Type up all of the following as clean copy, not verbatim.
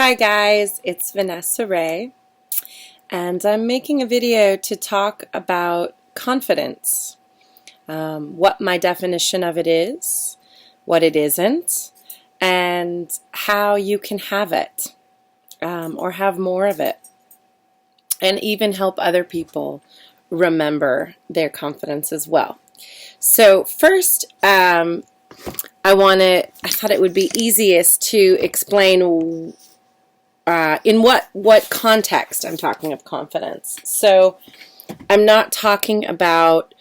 Hi guys, it's Vanessa Ray, and I'm making a video to talk about confidence, what my definition of it is, what it isn't, and how you can have it, or have more of it, and even help other people remember their confidence as well. So first, I thought it would be easiest to explain in what context I'm talking of confidence. So I'm not talking about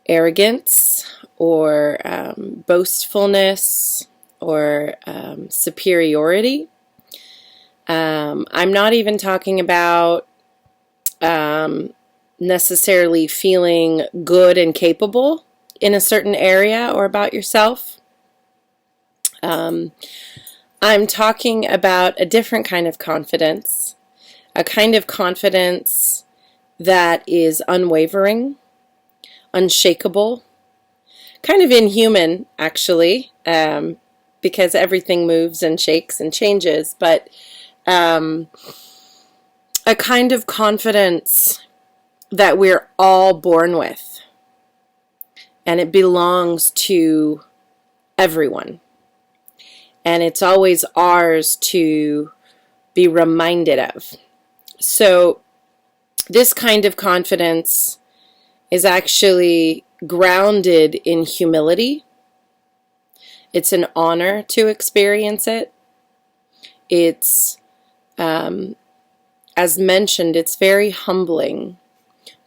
arrogance or boastfulness or superiority. I'm not even talking about necessarily feeling good and capable in a certain area or about yourself. I'm talking about a different kind of confidence, a kind of confidence that is unwavering, unshakable, kind of inhuman actually, because everything moves and shakes and changes, but a kind of confidence that we're all born with, and it belongs to everyone. And it's always ours to be reminded of. So this kind of confidence is actually grounded in humility. It's an honor to experience it. It's, as mentioned, it's very humbling,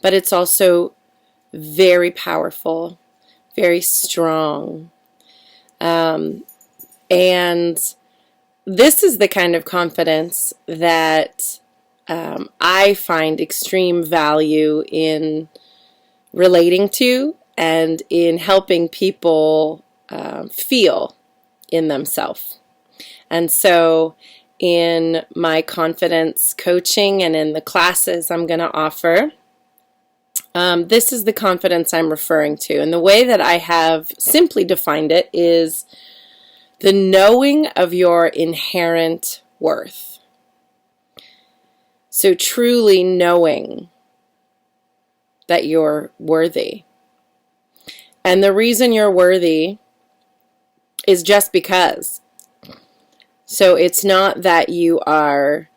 but it's also very powerful, very strong. And this is the kind of confidence that I find extreme value in relating to and in helping people feel in themselves. And so in my confidence coaching and in the classes I'm going to offer, this is the confidence I'm referring to. And the way that I have simply defined it is the knowing of your inherent worth. So truly knowing that you're worthy. And the reason you're worthy is just because. So it's not that you are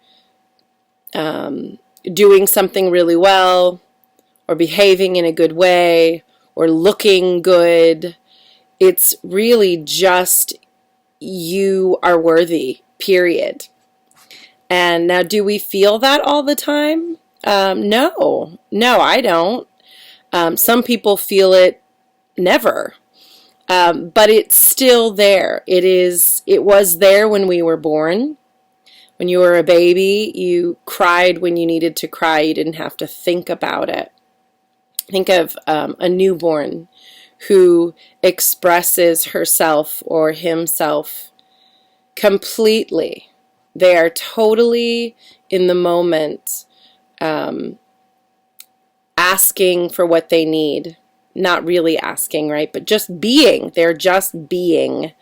doing something really well or behaving in a good way or looking good. It's really just you are worthy, period. And now, do we feel that all the time? No, I don't. Some people feel it never, but it's still there. It was there when we were born. When you were a baby, you cried when you needed to cry. You didn't have to think about it. Think of a newborn who expresses herself or himself completely. They are totally in the moment, asking for what they need. Not really asking, right? But just being. They're just being.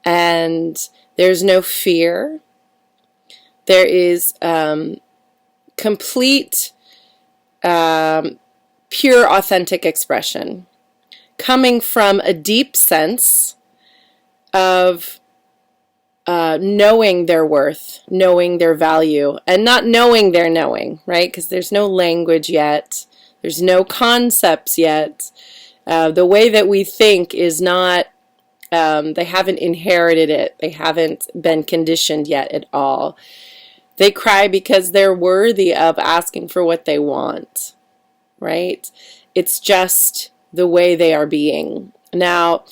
And there's no fear. There is complete, pure, authentic expression, coming from a deep sense of knowing their worth, knowing their value, and not knowing their knowing, right? Because there's no language yet. There's no concepts yet. The way that we think is not, they haven't inherited it. They haven't been conditioned yet at all. They cry because they're worthy of asking for what they want, right? It's just the way they are being. Now,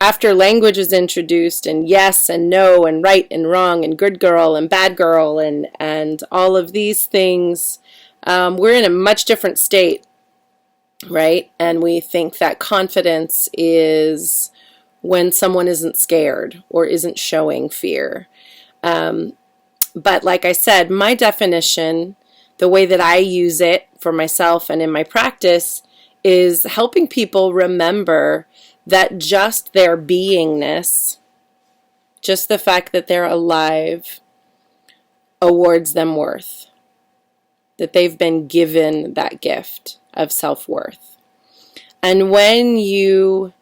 after language is introduced, and yes and no and right and wrong and good girl and bad girl and all of these things, we're in a much different state, right? And we think that confidence is when someone isn't scared or isn't showing fear. But like I said, my definition, the way that I use it for myself and in my practice, is helping people remember that just their beingness, just the fact that they're alive, awards them worth, that they've been given that gift of self-worth. And when you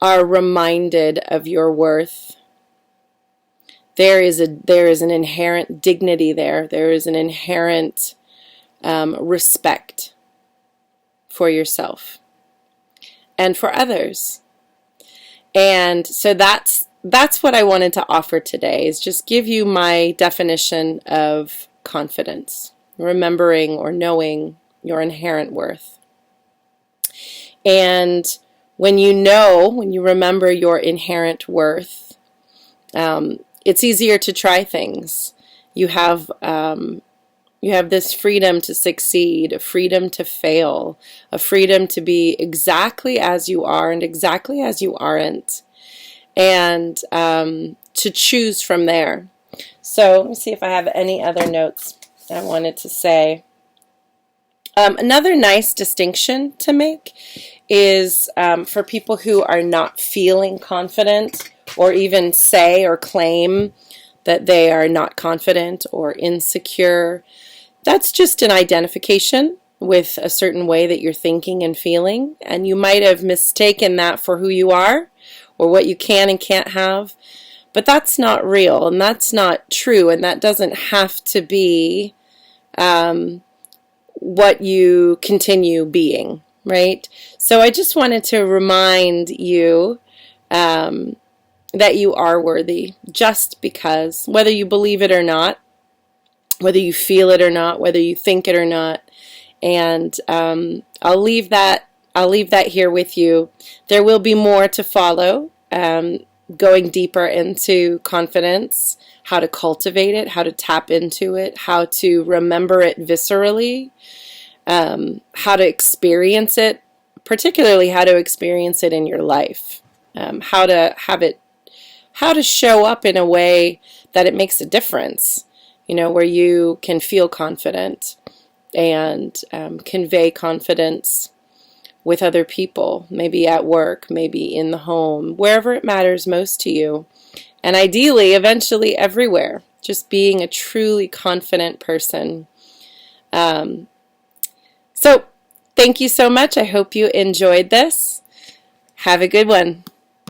are reminded of your worth, there is an inherent dignity there. There is an inherent respect for yourself and for others. And so that's what I wanted to offer today, is just give you my definition of confidence, remembering or knowing your inherent worth. And when you remember your inherent worth, it's easier to try things. You have this freedom to succeed, a freedom to fail, a freedom to be exactly as you are and exactly as you aren't, and to choose from there. So let me see if I have any other notes I wanted to say. Another nice distinction to make is for people who are not feeling confident, or even say or claim that they are not confident or insecure. That's just an identification with a certain way that you're thinking and feeling, and you might have mistaken that for who you are or what you can and can't have, but that's not real, and that's not true, and that doesn't have to be what you continue being, right? So I just wanted to remind you that you are worthy, just because, whether you believe it or not, whether you feel it or not, whether you think it or not. And I'll leave that here with you. There will be more to follow, going deeper into confidence, how to cultivate it, how to tap into it, how to remember it viscerally, how to experience it, particularly how to experience it in your life, how to show up in a way that it makes a difference, where you can feel confident and convey confidence with other people, maybe at work, maybe in the home, wherever it matters most to you, and ideally, eventually everywhere, just being a truly confident person. So thank you so much. I hope you enjoyed this. Have a good one.